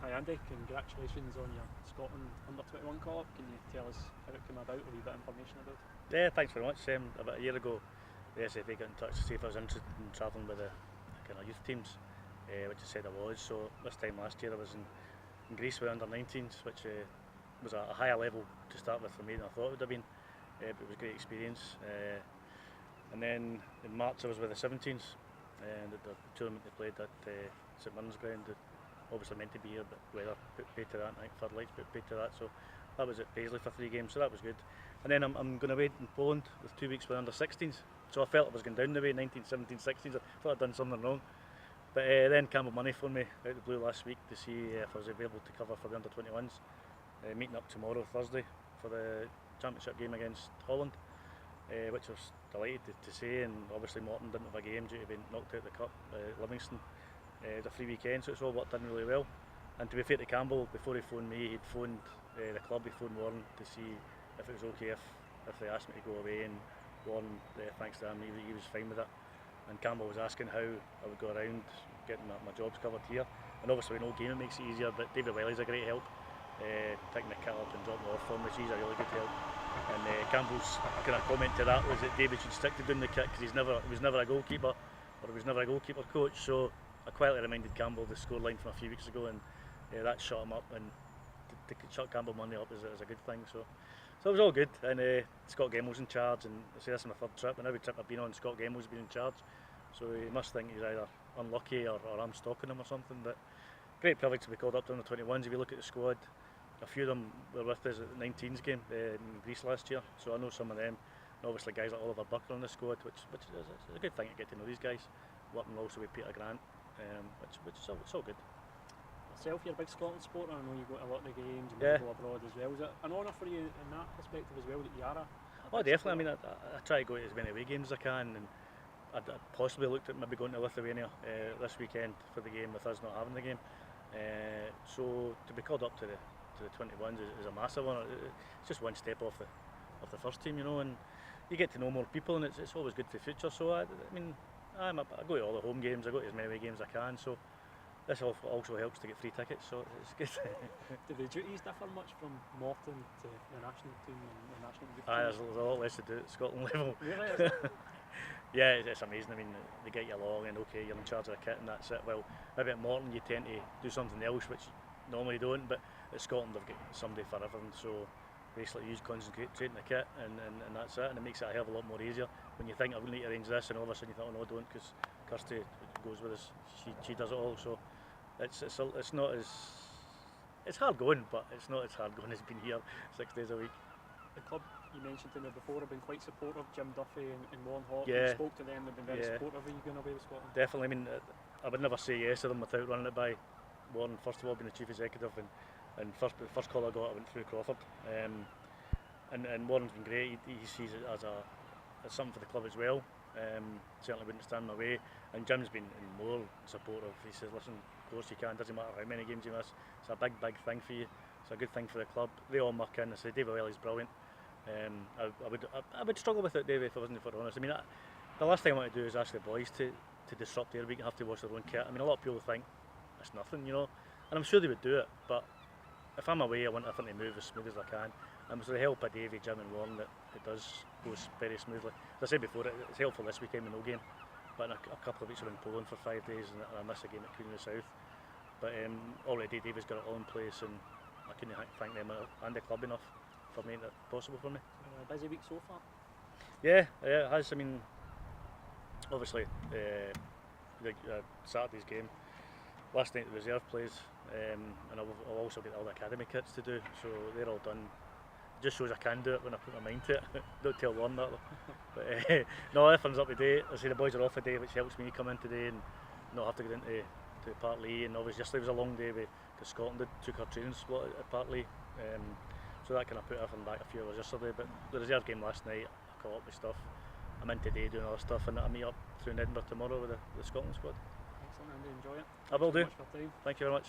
Hi Andy, congratulations on your Scotland Under-21 call-up. Can you tell us how it came about, or a wee bit of information about it? Yeah, thanks very much. About a year ago, the SFA got in touch to see if I was interested in travelling with the kind of youth teams, which I said I was. So this time last year I was in Greece with under-19s, which was a higher level to start with for me than I thought it would have been. But it was a great experience. And then in March I was with the 17s, and the tournament they played at St Mirren's ground. Obviously meant to be here, but weather put paid to that. I think floodlights put paid to that. So that was at Paisley for 3 games, so that was good. And then I'm going away in Poland with 2 weeks with under-16s. So I felt I was going down the way, 19, 17, 16s. I thought I'd done something wrong. But then Campbell Money phoned me out of the blue last week to see if I was available to cover for the under-21s. Meeting up tomorrow, Thursday, for the championship game against Holland, which I was delighted to say. And obviously Morton didn't have a game due to being knocked out of the cup. Livingston. It was a free weekend, so it's all worked in really well. And to be fair to Campbell, before he phoned me, he'd phoned the club, he phoned Warren to see if it was okay if they asked me to go away, and Warren, thanks to him, he was fine with it. And Campbell was asking how I would go around getting my jobs covered here. And obviously with no game it makes it easier, but David Welly's a great help, picking the kit up and dropping it off for me, so he's a really good help. And Campbell's kind of comment to that was that David should stick to doing the kit because he was never a goalkeeper, or he was never a goalkeeper coach. So I quietly reminded Campbell of the scoreline from a few weeks ago, and that shut him up, and to shut Campbell Money up is a good thing. So it was all good, and Scott Gemmell's in charge, and I say this is my 3rd trip, and every trip I've been on, Scott Gemmell's been in charge. So he must think he's either unlucky or I'm stalking him or something. But great privilege to be called up to under-21s. If you look at the squad, a few of them were with us at the 19s game in Greece last year, so I know some of them. And obviously guys like Oliver Bucker on the squad, which is a good thing to get to know these guys. Working also with Peter Grant. Which is all good. Yourself, you're a big Scotland supporter. I know you go to a lot of the games and Yeah. you go abroad as well. Is it an honour for you in that perspective as well that you are a Oh, big definitely. supporter? I mean, I try to go to as many away games as I can, and I'd possibly looked at maybe going to Lithuania this weekend for the game with us not having the game. So to be called up to the 21s is a massive one. It's just one step off the first team, you know, and you get to know more people, and it's always good for the future. So I mean, I go to all the home games. I go to as many away games as I can. So this also helps to get free tickets. So it's good. Do the duties differ much from Morton to the national team and the national youth There's team? a lot less to do at Scotland level. Really? Yeah, it's amazing. I mean, they get you along, and okay, you're in charge of the kit, and that's it. Well, maybe at Morton you tend to do something else, which normally you don't. But at Scotland they've got somebody for everything. So basically, you just concentrate on the kit, and that's it. And it makes it a hell of a lot more easier when you think I wouldn't need to arrange this, and all of a sudden you think, oh no, I don't, because Kirsty goes with us. She does it all. So it's not as it's hard going, but it's not as hard going as being here 6 days a week. The club you mentioned to me before have been quite supportive. Jim Duffy and Warren Hawke, Yeah. you spoke to them, they've been very Yeah. supportive of you going away with Scotland. Definitely. I mean, I would never say yes to them without running it by Warren. First of all, being the chief executive, and first call I got, I went through Crawford. And Warren's been great. He sees it as something for the club as well. Certainly wouldn't stand in my way. And Jim's been more supportive. He says, listen, of course you can. Doesn't matter how many games you miss. It's a big thing for you. It's a good thing for the club. They all muck in. I say David Welly's brilliant. I would struggle without David if I wasn't, for honest. I mean, the last thing I want to do is ask the boys to disrupt their week and have to wash their own kit. I mean, a lot of people think it's nothing, you know, and I'm sure they would do it. But if I'm away, I want everything to move as smooth as I can. And with the help of Davey, Jim and Warren, that it does go very smoothly. As I said before, it's helpful this weekend with no game, but in a couple of weeks we're in Poland for 5 days, and I miss a game at Queen of the South. But already Davey's got it all in place, and I couldn't thank them and the club enough for making it possible for me. A busy week so far? Yeah, it has. I mean, obviously, Saturday's game, last night the reserve plays, and I'll also get all the academy kits to do, so they're all done. It just shows I can do it when I put my mind to it. Don't tell Warren that though. But no, everything's up to date. I say the boys are off today, which helps me come in today and not have to get into Partley. And obviously yesterday was a long day because Scotland took our training spot at Partley. So that kind of put everything back a few hours yesterday. But the reserve game last night, I caught up with stuff. I'm in today doing other stuff, and I meet up through in Edinburgh tomorrow with the Scotland squad. Excellent, Andy, enjoy it. I will do. Thanks so much for your time. Thank you very much.